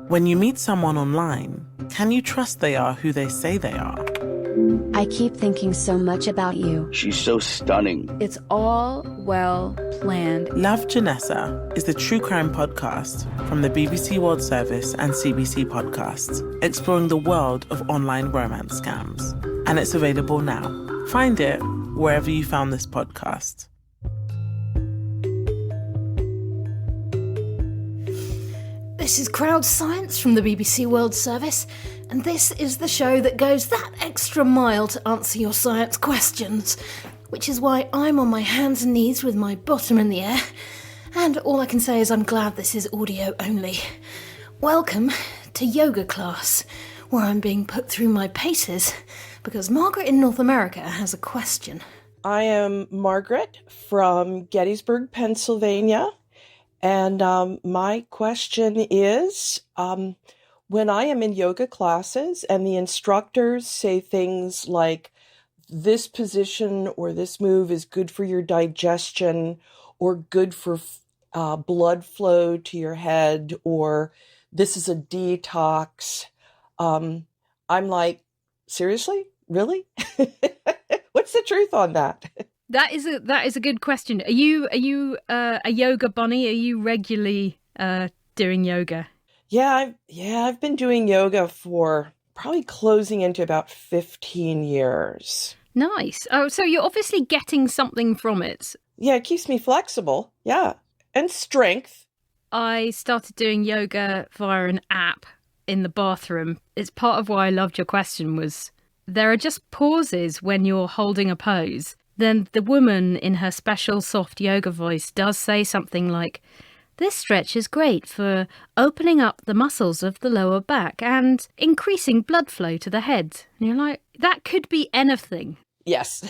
When you meet someone online, can you trust they are who they say they are? I keep thinking so much about you. She's so stunning. It's all well planned. Love Janessa is the true crime podcast from the BBC World Service and CBC Podcasts, exploring the world of online romance scams. And it's available now. Find it wherever you found this podcast. This is Crowd Science from the BBC World Service, and this is the show that goes that extra mile to answer your science questions, which is why I'm on my hands and knees with my bottom in the air, and all I can say is I'm glad this is audio only. Welcome to yoga class, where I'm being put through my paces, because Margaret in North America has a question. I am Margaret from Gettysburg, Pennsylvania. And my question is, when I am in yoga classes and the instructors say things like, this position or this move is good for your digestion or good for blood flow to your head, or this is a detox, I'm like, seriously? Really? What's the truth on that? That is a good question. Are you a yoga bunny? Are you regularly doing yoga? Yeah, I've been doing yoga for probably closing into about 15 years. Nice. Oh, so you're obviously getting something from it. Yeah, it keeps me flexible. Yeah, and strength. I started doing yoga via an app in the bathroom. It's part of why I loved your question was there are just pauses when you're holding a pose. Then the woman in her special soft yoga voice does say something like, this stretch is great for opening up the muscles of the lower back and increasing blood flow to the head. And you're like, that could be anything. Yes.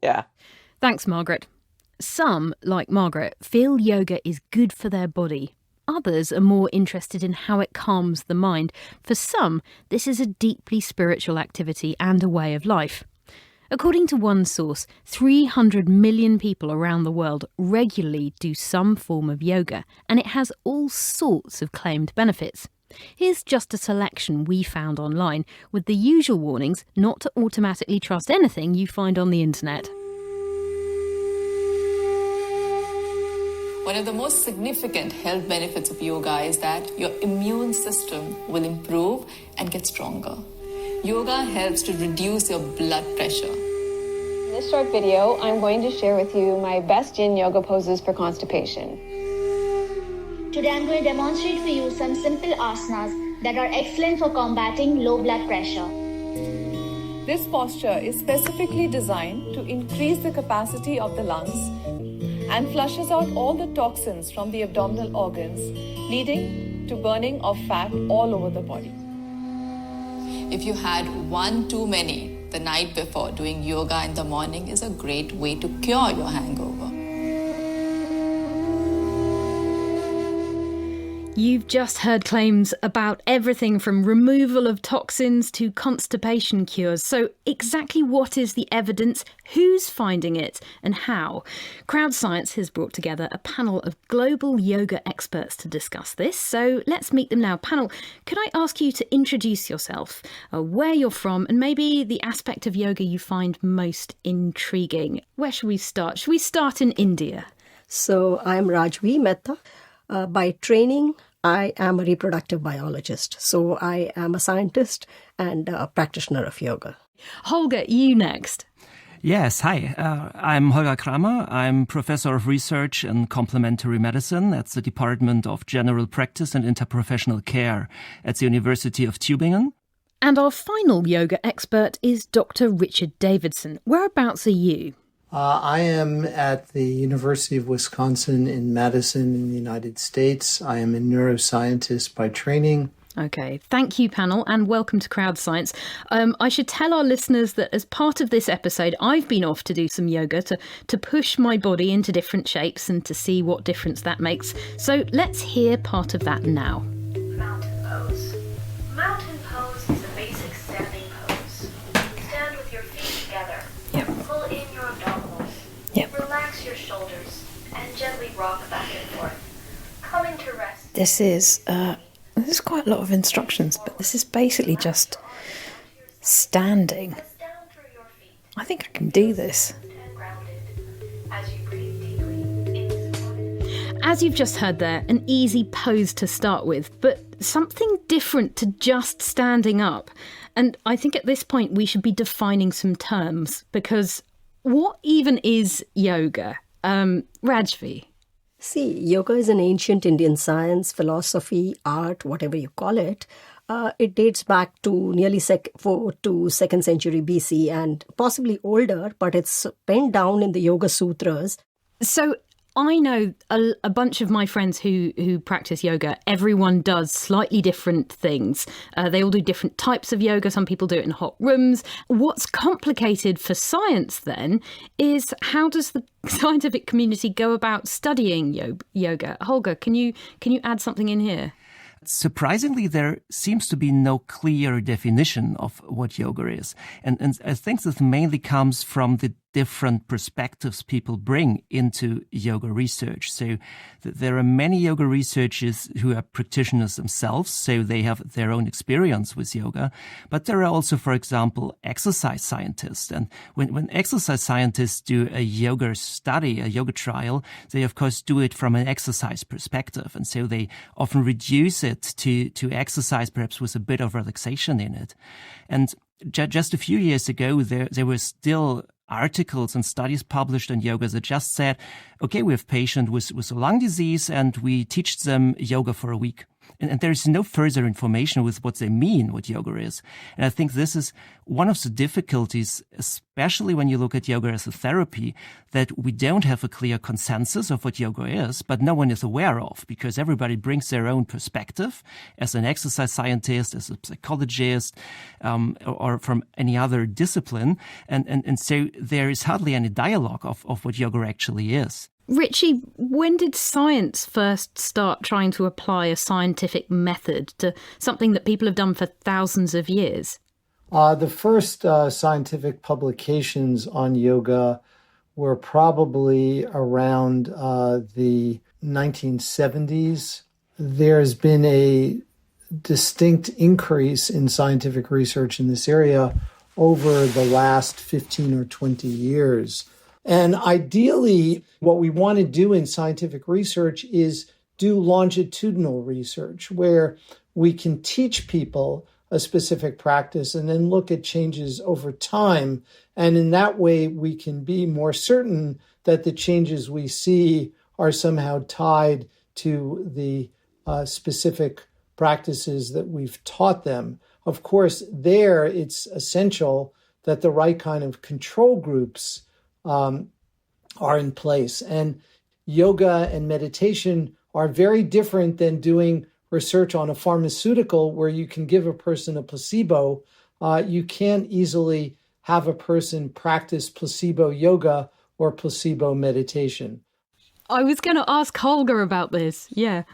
Yeah. Thanks, Margaret. Some, like Margaret, feel yoga is good for their body. Others are more interested in how it calms the mind. For some, this is a deeply spiritual activity and a way of life. According to one source, 300 million people around the world regularly do some form of yoga, and it has all sorts of claimed benefits. Here's just a selection we found online, with the usual warnings not to automatically trust anything you find on the internet. One of the most significant health benefits of yoga is that your immune system will improve and get stronger. Yoga helps to reduce your blood pressure. In this short video, I'm going to share with you my best yin yoga poses for constipation. Today I'm going to demonstrate for you some simple asanas that are excellent for combating low blood pressure. This posture is specifically designed to increase the capacity of the lungs and flushes out all the toxins from the abdominal organs, leading to burning of fat all over the body. If you had one too many the night before, doing yoga in the morning is a great way to cure your hangover. You've just heard claims about everything from removal of toxins to constipation cures. So exactly what is the evidence, who's finding it and how? Crowd Science has brought together a panel of global yoga experts to discuss this. So let's meet them now. Panel, could I ask you to introduce yourself, where you're from and maybe the aspect of yoga you find most intriguing? Where should we start? Should we start in India? So I'm Rajvi Mehta. By training, I am a reproductive biologist. So I am a scientist and a practitioner of yoga. Holger, you next. Yes, hi. I'm Holger Kramer. I'm professor of research in complementary medicine at the Department of General Practice and Interprofessional Care at the University of Tübingen. And our final yoga expert is Dr. Richard Davidson. Whereabouts are you? I am at the University of Wisconsin in Madison in the United States. I am a neuroscientist by training. Okay, thank you, panel, and welcome to Crowd Science. I should tell our listeners that as part of this episode, I've been off to do some yoga to push my body into different shapes and to see what difference that makes. So let's hear part of that now. Mountain pose. Mountain pose is a basic standing pose. Stand with your feet together. Yep. Pull in your abdominals. Yep. Relax your shoulders and gently rock back and forth. Coming to rest. This is There's quite a lot of instructions, but this is basically just standing. I think I can do this. As you've just heard there, an easy pose to start with, but something different to just standing up. And I think at this point we should be defining some terms, because what even is yoga? Rajvi? See, yoga is an ancient Indian science, philosophy, art, whatever you call it. It dates back to nearly 4th to 2nd century BC and possibly older, but it's penned down in the Yoga Sutras. So I know a bunch of my friends who practice yoga. Everyone does slightly different things. They all do different types of yoga. Some people do it in hot rooms. What's complicated for science then is how does the scientific community go about studying yoga? Holger, can you add something in here? Surprisingly, there seems to be no clear definition of what yoga is. And I think this mainly comes from the different perspectives people bring into yoga research. So there are many yoga researchers who are practitioners themselves, so they have their own experience with yoga. But there are also, for example, exercise scientists. And when exercise scientists do a yoga study, a yoga trial, they of course do it from an exercise perspective. And so they often reduce it to exercise, perhaps with a bit of relaxation in it. And just a few years ago, there were still articles and studies published on yoga that just said, okay, we have patients with a lung disease and we teach them yoga for a week. And there is no further information with what they mean, what yoga is. And I think this is one of the difficulties, especially when you look at yoga as a therapy, that we don't have a clear consensus of what yoga is, but no one is aware of, because everybody brings their own perspective as an exercise scientist, as a psychologist, or from any other discipline. And so there is hardly any dialogue of what yoga actually is. Richie, when did science first start trying to apply a scientific method to something that people have done for thousands of years? The first scientific publications on yoga were probably around the 1970s. There's been a distinct increase in scientific research in this area over the last 15 or 20 years. And ideally, what we want to do in scientific research is do longitudinal research where we can teach people a specific practice and then look at changes over time. And in that way, we can be more certain that the changes we see are somehow tied to the specific practices that we've taught them. Of course, there it's essential that the right kind of control groups are in place. And yoga and meditation are very different than doing research on a pharmaceutical where you can give a person a placebo. You can't easily have a person practice placebo yoga or placebo meditation. I was going to ask Holger about this. Yeah.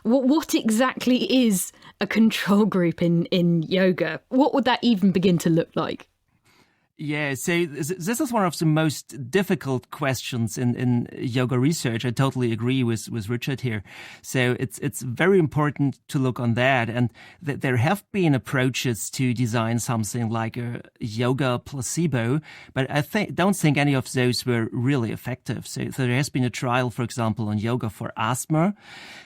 What exactly is a control group in yoga? What would that even begin to look like? Yeah, so this is one of the most difficult questions in yoga research. I totally agree with Richard here. So it's very important to look on that. And there have been approaches to design something like a yoga placebo, but I don't think any of those were really effective. So there has been a trial, for example, on yoga for asthma,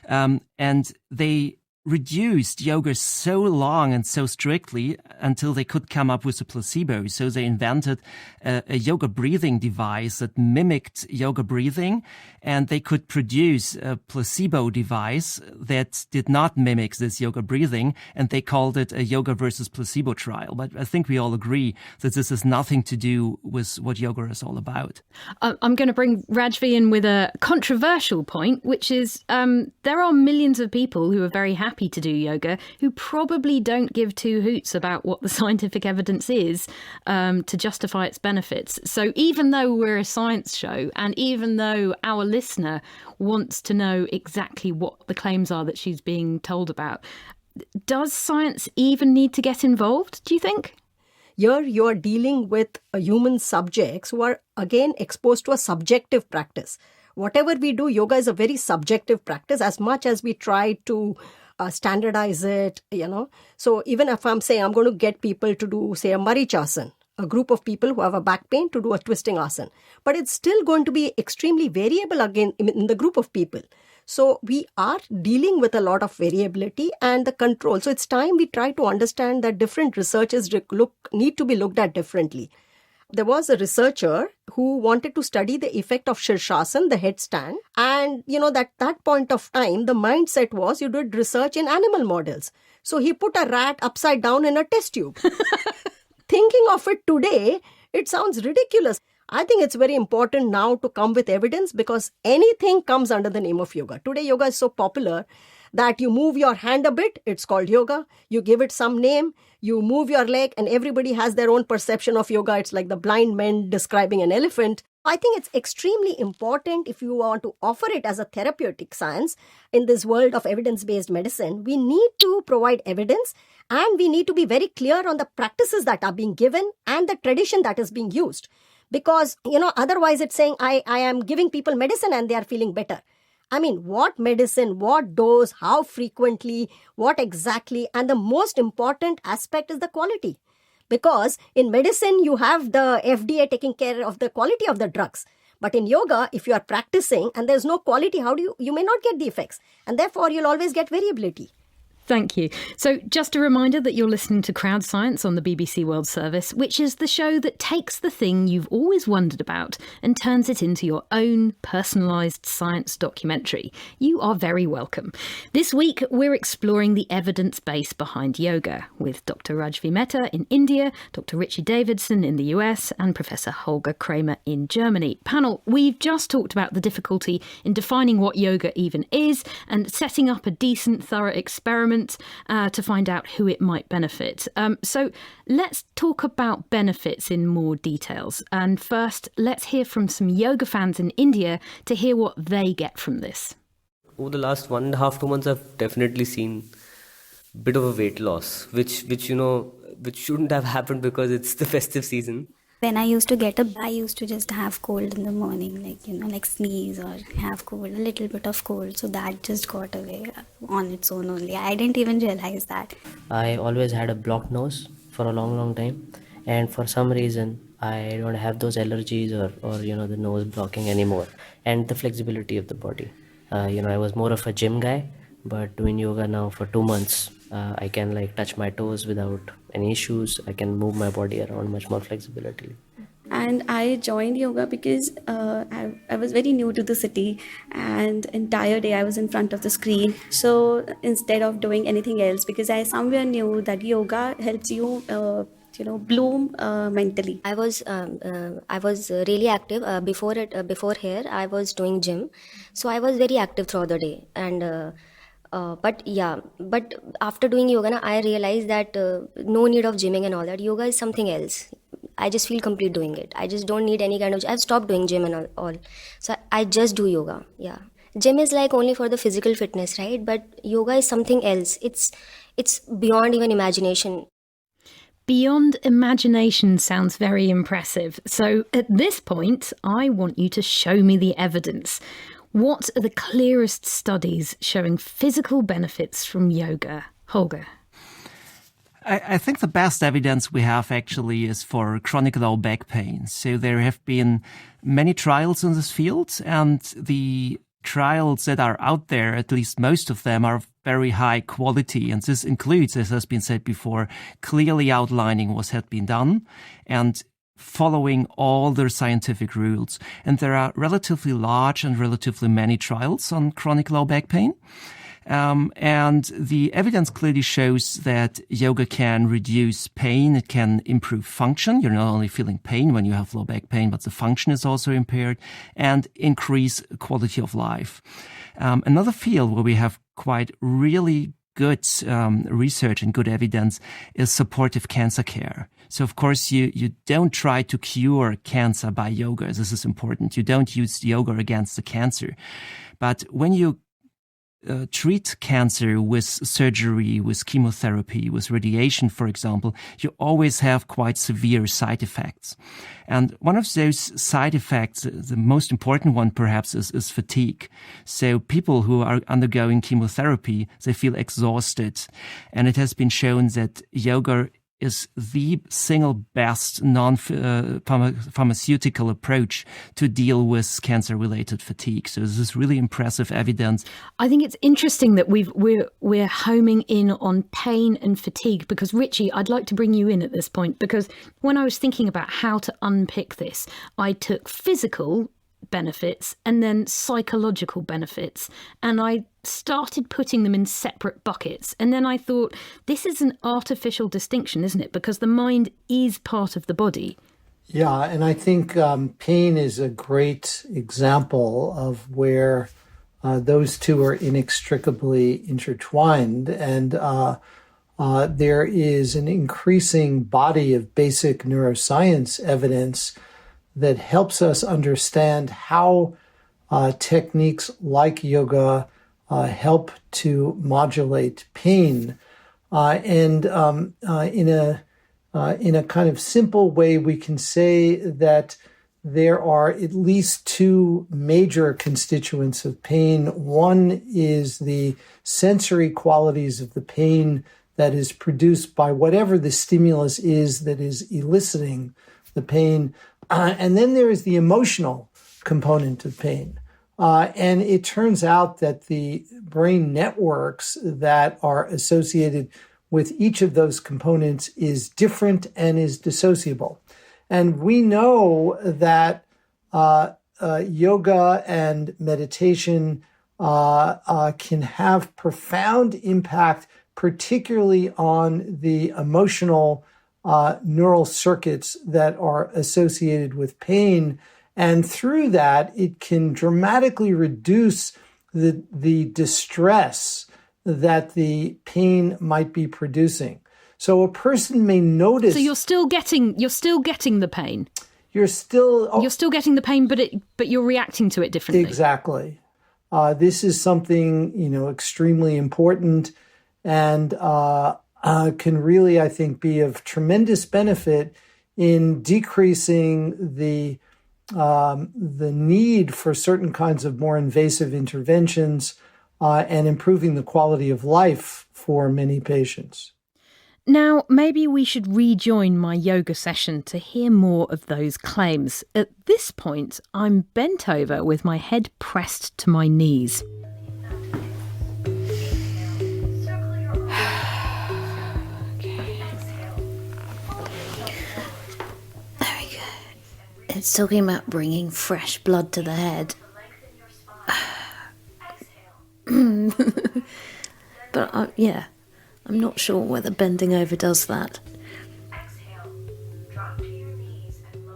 and they reduced yoga so long and so strictly until they could come up with a placebo. So they invented a yoga breathing device that mimicked yoga breathing, and they could produce a placebo device that did not mimic this yoga breathing, and they called it a yoga versus placebo trial. But I think we all agree that this has nothing to do with what yoga is all about. I'm going to bring Rajvi in with a controversial point, which is there are millions of people who are very happy to do yoga who probably don't give two hoots about what the scientific evidence is to justify its benefits. So even though we're a science show, and even though our listener wants to know exactly what the claims are that she's being told about, does science even need to get involved, do you think? Here you are dealing with human subjects who are again exposed to a subjective practice. Whatever we do, yoga is a very subjective practice. As much as we try to standardize it, So even if I'm saying I'm going to get people to do, say, a Marichasan, a group of people who have a back pain to do a twisting asana, but it's still going to be extremely variable again in the group of people. So we are dealing with a lot of variability and the control. So it's time we try to understand that different researches need to be looked at differently. There was a researcher who wanted to study the effect of Shirshasana, the headstand. And, that point of time, the mindset was you did research in animal models. So he put a rat upside down in a test tube. Thinking of it today, it sounds ridiculous. I think it's very important now to come with evidence because anything comes under the name of yoga. Today, yoga is so popular that you move your hand a bit, it's called yoga. You give it some name, you move your leg, and everybody has their own perception of yoga. It's like the blind men describing an elephant. I think it's extremely important if you want to offer it as a therapeutic science in this world of evidence-based medicine. We need to provide evidence and we need to be very clear on the practices that are being given and the tradition that is being used. Because, otherwise it's saying I am giving people medicine and they are feeling better. I mean, what medicine, what dose, how frequently, what exactly, and the most important aspect is the quality. Because in medicine, you have the FDA taking care of the quality of the drugs. But in yoga, if you are practicing and there's no quality, you may not get the effects. And therefore, you'll always get variability. Thank you. So just a reminder that you're listening to Crowd Science on the BBC World Service, which is the show that takes the thing you've always wondered about and turns it into your own personalised science documentary. You are very welcome. This week, we're exploring the evidence base behind yoga with Dr. Rajvi Mehta in India, Dr. Richie Davidson in the US and Professor Holger Kramer in Germany. Panel, we've just talked about the difficulty in defining what yoga even is and setting up a decent, thorough experiment to find out who it might benefit. So let's talk about benefits in more details. And first, let's hear from some yoga fans in India to hear what they get from this. Over the last 1.5 2 months, I've definitely seen a bit of a weight loss, which shouldn't have happened because it's the festive season. When I used to get up, I used to just have cold in the morning, like sneeze or have cold, a little bit of cold. So that just got away on its own only. I didn't even realize that. I always had a blocked nose for a long time. And for some reason, I don't have those allergies or the nose blocking anymore. And the flexibility of the body. I was more of a gym guy, but doing yoga now for 2 months, I can touch my toes without any issues. I can move my body around much more flexibility. And I joined yoga because I was very new to the city and entire day I was in front of the screen. So instead of doing anything else, because I somewhere knew that yoga helps you bloom mentally. I was really active before here. I was doing gym, so I was very active throughout the day. And but after doing yoga, I realized that no need of gymming and all that. Yoga is something else. I just feel complete doing it. I just don't need any kind of. I've stopped doing gym and all. So I just do yoga. Yeah, gym is like only for the physical fitness, right? But yoga is something else. It's beyond even imagination. Beyond imagination sounds very impressive. So at this point, I want you to show me the evidence. What are the clearest studies showing physical benefits from yoga? Holger? I think the best evidence we have actually is for chronic low back pain. So there have been many trials in this field, and the trials that are out there, at least most of them, are of very high quality. And this includes, as has been said before, clearly outlining what had been done and following all their scientific rules. And there are relatively large and relatively many trials on chronic low back pain. And the evidence clearly shows that yoga can reduce pain. It can improve function. You're not only feeling pain when you have low back pain, but the function is also impaired, and increase quality of life. Another field where we have quite really good research and good evidence is supportive cancer care. So, of course, you don't try to cure cancer by yoga. This is important. You don't use yoga against the cancer. But when you treat cancer with surgery, with chemotherapy, with radiation, for example, you always have quite severe side effects. And one of those side effects, the most important one perhaps, is fatigue. So people who are undergoing chemotherapy, they feel exhausted. And it has been shown that yoga is the single best non-pharmaceutical approach to deal with cancer-related fatigue. So this is really impressive evidence. I think it's interesting that we're homing in on pain and fatigue, because Richie, I'd like to bring you in at this point, because when I was thinking about how to unpick this, I took physical benefits and then psychological benefits, and I started putting them in separate buckets. And then I thought, this is an artificial distinction, isn't it? Because the mind is part of the body. Yeah, and I think pain is a great example of where those two are inextricably intertwined. And there is an increasing body of basic neuroscience evidence that helps us understand how techniques like yoga help to modulate pain. In a kind of simple way, we can say that there are at least two major constituents of pain. One is the sensory qualities of the pain that is produced by whatever the stimulus is that is eliciting the pain. And then there is the emotional component of pain. And it turns out that the brain networks that are associated with each of those components is different and is dissociable. And we know that yoga and meditation can have profound impact, particularly on the emotional neural circuits that are associated with pain. And through that, it can dramatically reduce the distress that the pain might be producing. So a person may notice. So you're still getting the pain. You're still getting the pain, but you're reacting to it differently. Exactly. This is something extremely important, and can really, I think, be of tremendous benefit in decreasing the need for certain kinds of more invasive interventions and improving the quality of life for many patients. Now, maybe we should rejoin my yoga session to hear more of those claims. At this point, I'm bent over with my head pressed to my knees. It's talking about bringing fresh blood to the head. But I'm not sure whether bending over does that.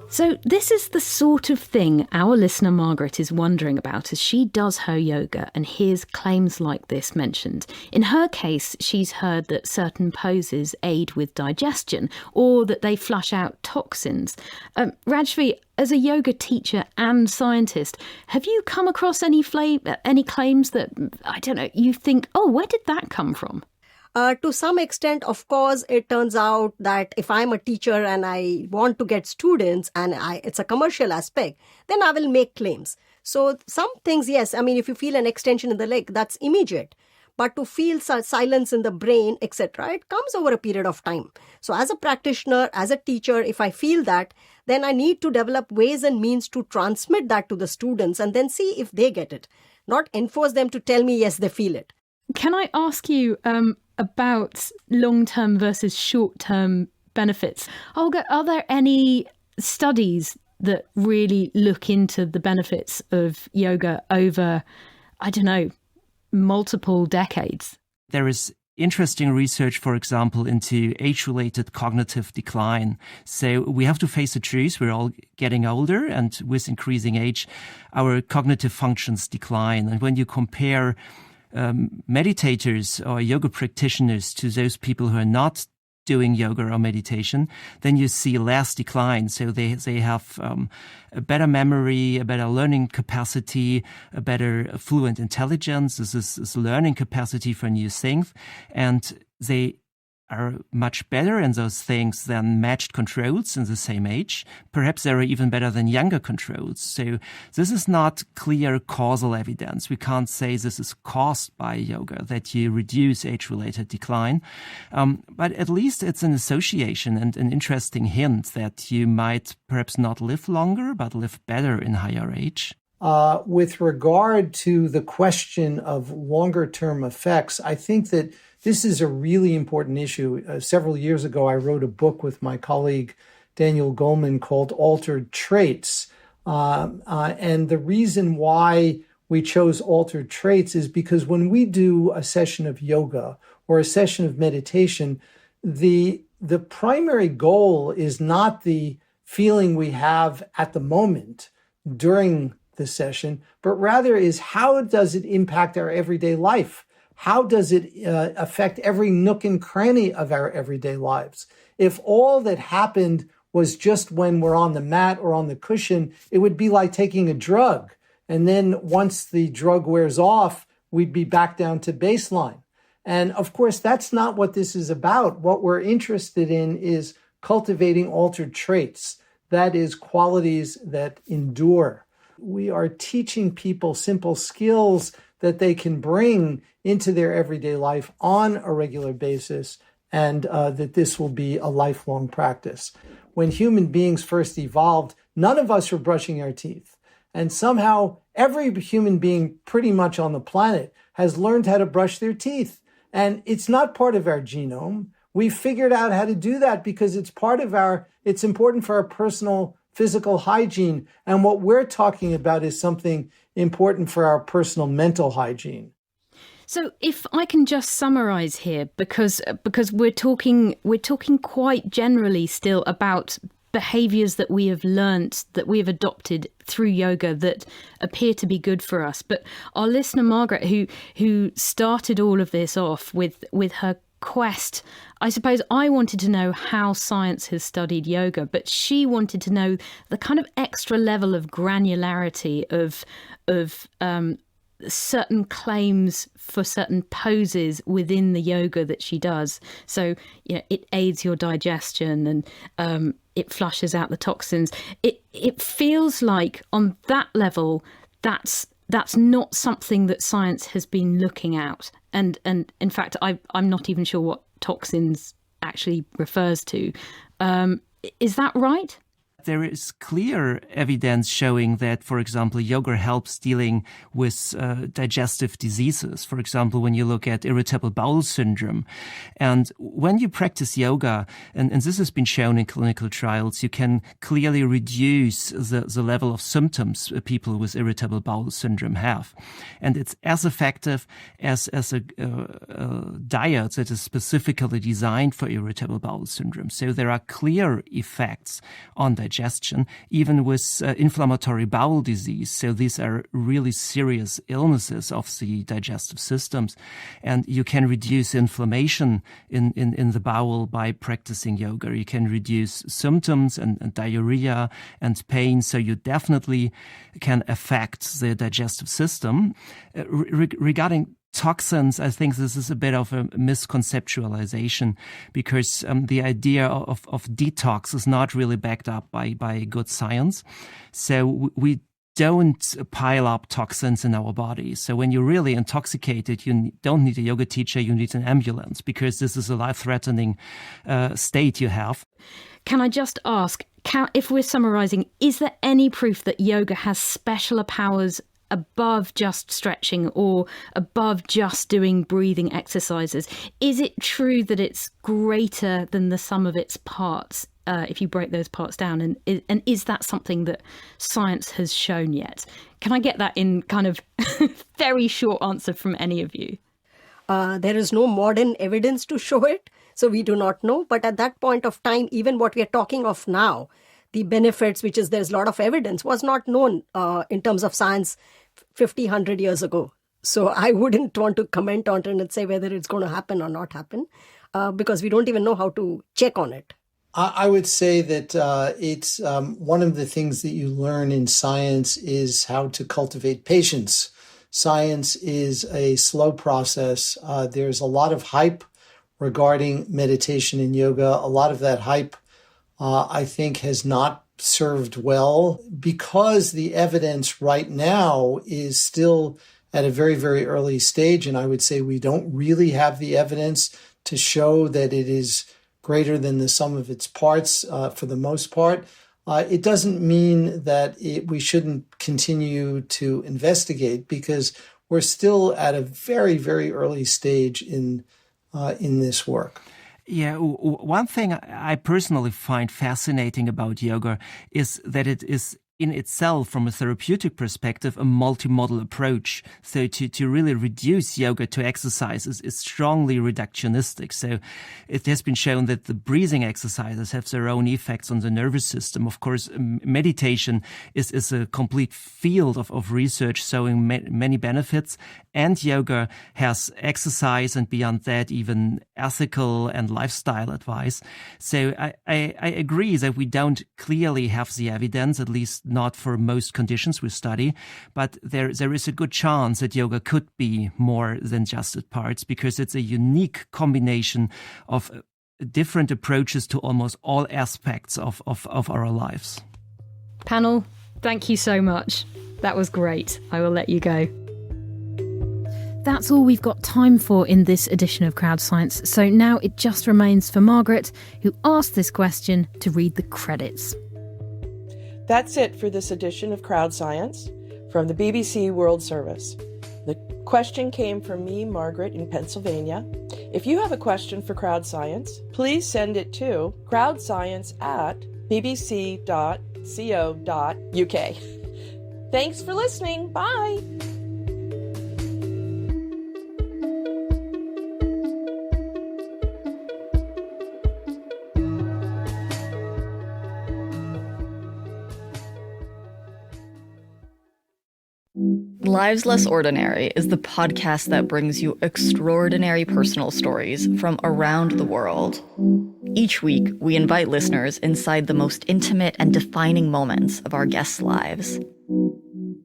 So this is the sort of thing our listener Margaret is wondering about as she does her yoga and hears claims like this mentioned. In her case, she's heard that certain poses aid with digestion or that they flush out toxins. Rajvi, as a yoga teacher and scientist, have you come across any claims that, I don't know, you think, oh, where did that come from? To some extent, of course, it turns out that if I'm a teacher and I want to get students and it's a commercial aspect, then I will make claims. So some things, yes, I mean, if you feel an extension in the leg, that's immediate. But to feel silence in the brain, etc., it comes over a period of time. So as a practitioner, as a teacher, if I feel that, then I need to develop ways and means to transmit that to the students and then see if they get it. Not enforce them to tell me, yes, they feel it. Can I ask you about long-term versus short-term benefits? Olga, are there any studies that really look into the benefits of yoga over, I don't know, multiple decades? There is interesting research, for example, into age-related cognitive decline. So we have to face the truth. We're all getting older, and with increasing age, our cognitive functions decline. And when you compare meditators or yoga practitioners to those people who are not doing yoga or meditation, then you see less decline. So they have a better memory, a better learning capacity, a better fluent intelligence. This is learning capacity for new things. And they are much better in those things than matched controls in the same age. Perhaps they are even better than younger controls. So this is not clear causal evidence. We can't say this is caused by yoga, that you reduce age-related decline. But at least it's an association and an interesting hint that you might perhaps not live longer, but live better in higher age. With regard to the question of longer-term effects, I think that this is a really important issue. Several years ago, I wrote a book with my colleague Daniel Goleman called Altered Traits. And the reason why we chose altered traits is because when we do a session of yoga or a session of meditation, the primary goal is not the feeling we have at the moment during the session, but rather is how does it impact our everyday life? How does it affect every nook and cranny of our everyday lives? If all that happened was just when we're on the mat or on the cushion, it would be like taking a drug. And then once the drug wears off, we'd be back down to baseline. And of course, that's not what this is about. What we're interested in is cultivating altered traits. That is, qualities that endure. We are teaching people simple skills that they can bring into their everyday life on a regular basis, and that this will be a lifelong practice. When human beings first evolved, none of us were brushing our teeth. And somehow every human being pretty much on the planet has learned how to brush their teeth. And it's not part of our genome. We figured out how to do that because it's important for our personal physical hygiene. And what we're talking about is something important for our personal mental hygiene. So if I can just summarize here, because we're talking quite generally still about behaviors that we have learnt, that we have adopted through yoga that appear to be good for us. But our listener, Margaret, who started all of this off with her quest, I suppose I wanted to know how science has studied yoga, but she wanted to know the kind of extra level of granularity of certain claims for certain poses within the yoga that she does. So, it aids your digestion and it flushes out the toxins. It feels like on that level, that's not something that science has been looking at. And in fact, I'm not even sure what toxins actually refers to. Is that right? There is clear evidence showing that, for example, yoga helps dealing with digestive diseases. For example, when you look at irritable bowel syndrome. And when you practice yoga, and this has been shown in clinical trials, you can clearly reduce the level of symptoms people with irritable bowel syndrome have. And it's as effective as a diet that is specifically designed for irritable bowel syndrome. So there are clear effects on digestion, even with inflammatory bowel disease. So these are really serious illnesses of the digestive systems. And you can reduce inflammation in the bowel by practicing yoga. You can reduce symptoms and diarrhea and pain. So you definitely can affect the digestive system. Regarding toxins, I think this is a bit of a misconceptualization because the idea of detox is not really backed up by good science. So we don't pile up toxins in our body. So when you're really intoxicated, you don't need a yoga teacher, you need an ambulance because this is a life-threatening state you have. Can I just ask, if we're summarizing, is there any proof that yoga has special powers above just stretching or above just doing breathing exercises? Is it true that it's greater than the sum of its parts if you break those parts down? And is that something that science has shown yet? Can I get that in kind of very short answer from any of you? There is no modern evidence to show it, so we do not know. But at that point of time, even what we are talking of now, the benefits, which is there's a lot of evidence, was not known in terms of science 50, 100 years ago. So I wouldn't want to comment on it and say whether it's going to happen or not happen. because we don't even know how to check on it? I would say that it's one of the things that you learn in science is how to cultivate patience. Science is a slow process. There's a lot of hype regarding meditation and yoga. A lot of that hype, I think, has not served well because the evidence right now is still at a very, very early stage. And I would say we don't really have the evidence to show that it is greater than the sum of its parts for the most part. It doesn't mean that we shouldn't continue to investigate because we're still at a very, very early stage in this work. Yeah, one thing I personally find fascinating about yoga is that it is in itself, from a therapeutic perspective, a multimodal approach. So to really reduce yoga to exercise is strongly reductionistic. So it has been shown that the breathing exercises have their own effects on the nervous system. Of course, meditation is a complete field of research showing many benefits. And yoga has exercise and beyond that, even ethical and lifestyle advice. So I agree that we don't clearly have the evidence, at least not for most conditions we study, but there is a good chance that yoga could be more than just its parts because it's a unique combination of different approaches to almost all aspects of our lives. Panel, thank you so much. That was great. I will let you go. That's all we've got time for in this edition of Crowd Science. So now it just remains for Margaret, who asked this question, to read the credits. That's it for this edition of Crowd Science from the BBC World Service. The question came from me, Margaret, in Pennsylvania. If you have a question for Crowd Science, please send it to crowdscience@bbc.co.uk. Thanks for listening. Bye. Lives Less Ordinary is the podcast that brings you extraordinary personal stories from around the world. Each week, we invite listeners inside the most intimate and defining moments of our guests' lives.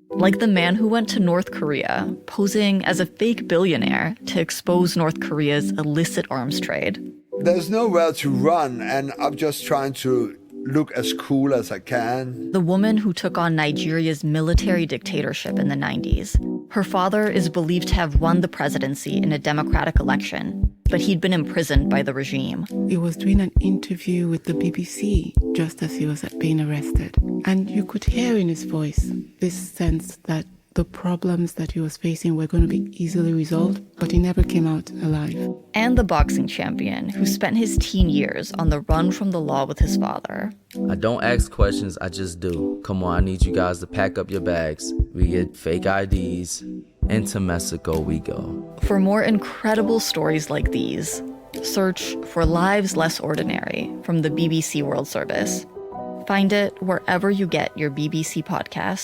Like the man who went to North Korea, posing as a fake billionaire to expose North Korea's illicit arms trade. There's nowhere to run, and I'm just trying to look as cool as I can. The woman who took on Nigeria's military dictatorship in the 90s. Her father is believed to have won the presidency in a democratic election, but he'd been imprisoned by the regime. He was doing an interview with the BBC just as he was being arrested. And you could hear in his voice this sense that the problems that he was facing were going to be easily resolved, but he never came out alive. And the boxing champion who spent his teen years on the run from the law with his father. I don't ask questions, I just do. Come on, I need you guys to pack up your bags. We get fake IDs. Into Mexico we go. For more incredible stories like these, search for Lives Less Ordinary from the BBC World Service. Find it wherever you get your BBC podcasts.